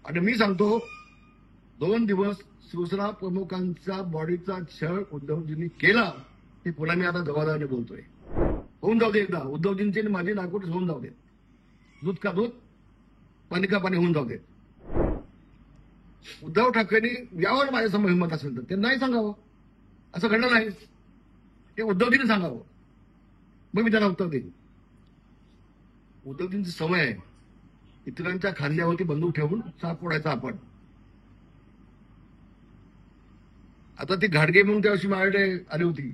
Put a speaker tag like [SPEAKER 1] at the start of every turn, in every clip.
[SPEAKER 1] आणि मी सांगतो 2 दिवस शिवसेना प्रमुखांचा बॉडीचा छळ उद्धवजींनी केला हे पुन्हा मी आता जबाबदारीने बोलतोय. होऊन जाऊ दे एकदा उद्धवजींची आणि माझी नाकोट होऊन जाऊ दे. दूध का दूध पाणी का पाणी होऊन जाऊ दे. उद्धव ठाकरेंनी यावर माझ्यासमोर हिंमत असेल तर ते नाही सांगावं. असं घडलं नाही ते उद्धवजींनी सांगावं. मग मी त्यांना उत्तर देईन. उद्धवजींची सवय आहे इतरांच्या खांद्यावरती बंदूक ठेवून साप फोडायचा आपण. आता ती घाडगे म्हणून त्यावर्षी माझ्याकडे आली होती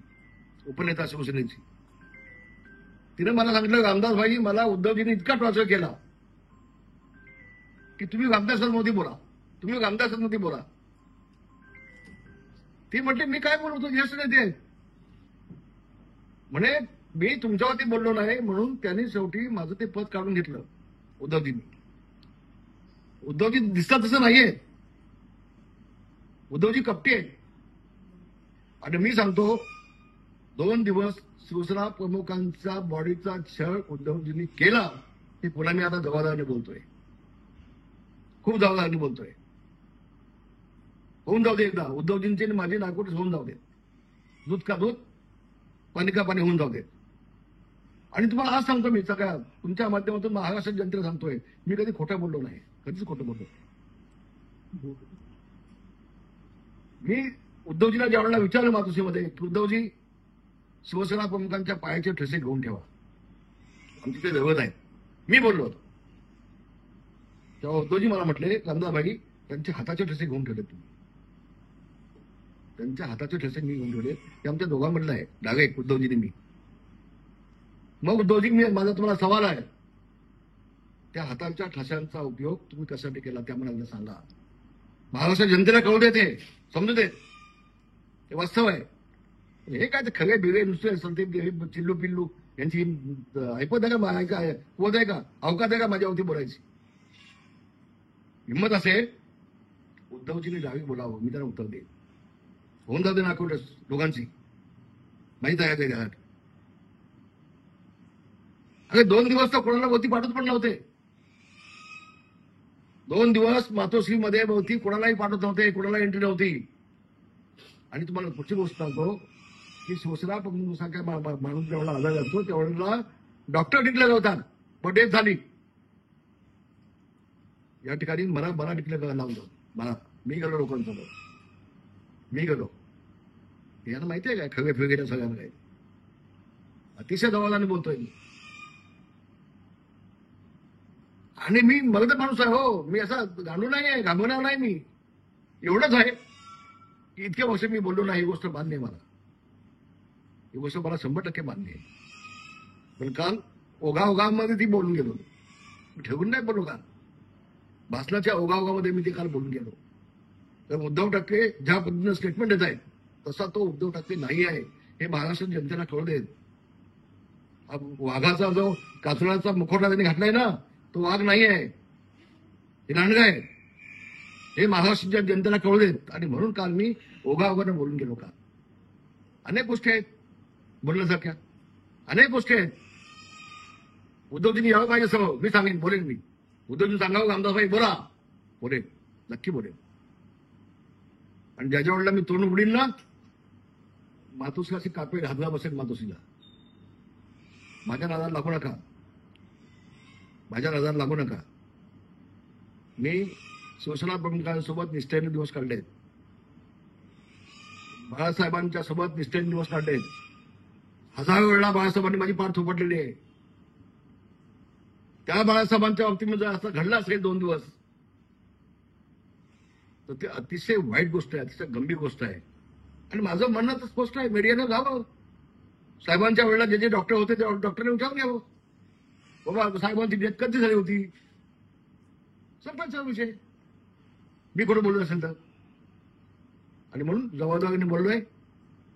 [SPEAKER 1] उपनेता शिवसेनेची. तिने मला सांगितलं रामदास भाई मला उद्धवजींनी इतका टॉर्चर केला की तुम्ही रामदासांमध्ये बोला, तुम्ही रामदासांमध्ये बोला. ती म्हटली मी काय बोलतो ज्येष्ठ नेते म्हणे मी तुमच्यावरती बोललो नाही म्हणून त्यांनी शेवटी माझं ते पद काढून घेतलं उद्धवजींनी. उद्धवजी दिसतात तसं नाहीये. उद्धवजी कपटी आहे. आणि मी सांगतो 2 दिवस शिवसेना प्रमुखांचा बॉडीचा छळ उद्धवजींनी केला हे पुन्हा मी आता जबाबदारीने बोलतोय. खूप जबाबदारीने बोलतोय. होऊन जाऊ दे एकदा उद्धवजींची आणि माझी नाकोट होऊन जाऊ दे. दूध का दूध पाणी का पाणी होऊन जाऊ दे. आणि तुम्हाला आज सांगतो मी सगळ्या तुमच्या माध्यमातून महाराष्ट्र जनतेला सांगतोय मी कधी खोटं बोललो नाही. कधीच खोटं बोललो. मी उद्धवजीला ज्या वेळेला विचारलं मातोश्रीमध्ये की उद्धवजी शिवसेना प्रमुखांच्या पायाचे ठसे घेऊन ठेवा आमची ते व्यवहार आहे मी बोललो होतो तेव्हा उद्धवजी मला म्हटले रामदासभाई त्यांचे हाताचे ठसे घेऊन ठेवले तुम्ही. त्यांच्या हाताचे ठसे मी घेऊन ठेवले ते आमच्या दोघांमधलं आहे डायरेक्ट उद्धवजीने मी. मग उद्धवजी मी माझा तुम्हाला सवाल आहे त्या हातांच्या ठशांचा उपयोग तुम्ही कशासाठी केला त्या मला सांगा. महाराष्ट्र जनतेला कळू देते समजू दे ते वास्तव आहे. हे काय ते खरे बिरे नुसते संदीप चिल्लू पिल्लू यांची ऐपत आहे का कुवत आहे का अवकात आहे का माझ्यावरती बोलायची. हिंमत असेल उद्धवजीने डावी बोलावं मी त्यांना उत्तर देईन. होऊन जाते नाकोटच दोघांची माहीत आहे ते घरात. अरे 2 दिवस तर कोणाला वरती पाठवत पण नव्हते. 2 दिवस मातोश्रीमध्ये वरती कोणालाही पाठवत नव्हते कोणाला एंट्री नव्हती. आणि तुम्हाला पुढची गोष्ट सांगतो की शिवसेना प्रमुखांच्या माणूस जेवढा आजार जातो तेवढा डॉक्टर डिक्लेअर होतात पण डेथ झाली. या ठिकाणी मला डिक्लेअर करायला लावलं. मला मी गेलो लोकांसमोर मी गेलो. यांना माहिती आहे काय खगे फेगे सगळ्यांना काय अतिशय जबाबदारीने बोलतोय मी. आणि मी मगत माणूस आहे हो. मी असा गांडू नाही आहे घाबरणार नाही मी. एवढंच आहे की इतके वर्ष मी बोललो नाही ही गोष्ट मान्य आहे मला. ही गोष्ट मला 100% मान्य आहे. पण काल ओघामध्ये ती बोलून गेलो ठेवून नाही बोललो काल. भाषणाच्या ओघामध्ये मी ते काल बोलून गेलो. तर उद्धव ठाकरे ज्या पद्धतीनं स्टेटमेंट देत आहेत तसा तो उद्धव ठाकरे नाही आहे हे महाराष्ट्र जनतेला कळू देत. वाघाचा जो कासुराचा मुखवटा त्यांनी घातलाय ना तो वाघ नाही आहे हे रांडगा आहे हे महाराष्ट्राच्या जनतेला कळू देत. आणि म्हणून काल मी ओघानं बोलून गेलो. का अनेक गोष्टी आहेत बोलण्यासारख्या अनेक गोष्टी आहेत. उद्धवजींनी यावं पाहिजे सगळं मी सांगेन बोलेन मी. उद्धवजी सांगावं रामदासभाई बोला बोलेन नक्की बोलेन. आणि ज्याच्या वेळेला मी तोंड उघडीन ना मातोश्रीची कापे घाबरा बसेल मातोश्रीला. माझ्या नादाला लागू नका. माझ्या नादाला लागू नका. मी शिवसेना प्रमुखांसोबत निष्ठेने दिवस काढले. बाळासाहेबांच्या सोबत निष्ठेने दिवस काढले. हजारो वेळा बाळासाहेबांनी माझी पाठ थोपटलेली आहे. त्या बाळासाहेबांच्या बाबतीमध्ये असं घडलं असेल 2 दिवस तर ते अतिशय वाईट गोष्ट आहे अतिशय गंभीर गोष्ट आहे. आणि माझं म्हणणं तर स्पष्ट आहे मीडियानं जावं. साहेबांच्या वेळेला जे डॉक्टर होते ते डॉक्टरने विचारून घ्यावं बाबा साहेबांची डेथ कधी झाली होती. संपायचा विषय मी कुठं बोललो असेल तर. आणि म्हणून जबाबदारीने बोललोय.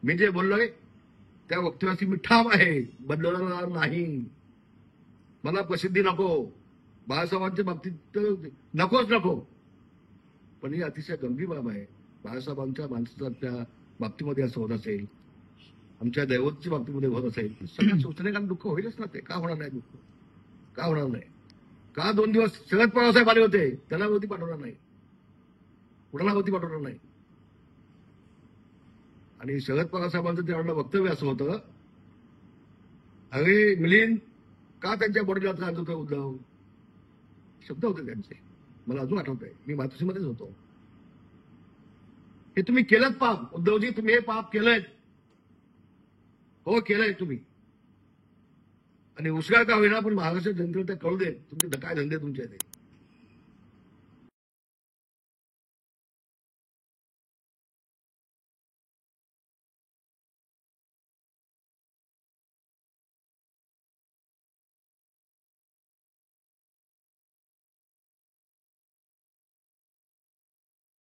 [SPEAKER 1] मी जे बोललोय त्या वक्तव्याची मी ठाम आहे बदलणार नाही. मला प्रसिद्धी नको बाळासाहेबांच्या बाबतीत नकोच नको. पण ही अतिशय गंभीर बाब आहे. बाळासाहेबांच्या माणसाच्या बाबतीमध्ये असं होत असेल आमच्या दैवतच्या बाबतीमध्ये होत असेल सगळ्या शिवसेनेला दुःख होईलच ना. ते का होणार नाही दुःख का होणार नाही. का 2 दिवस शरद पवार साहेब आले होते त्याला वरती पाठवणार नाही. कुणाला वरती पाठवणार नाही. आणि शरद पवार साहेबांचं त्यावेळेला वक्तव्य असं होतं, अरे मिलिंद का त्यांच्या बॉडीला त्रास होतो उद्धव, शब्द होते त्यांचे, मला अजून आठवत आहे. मी मातोश्रीमध्येच होतो. हे तुम्ही केलं पाप उद्धवजी, तुम्ही हे पाप केलंय. हो केलंय तुम्ही. आणि उशिरा का होईना पण महाराष्ट्र जनतेला ते कळू दे तुमचे काय धंदे तुमचे ते.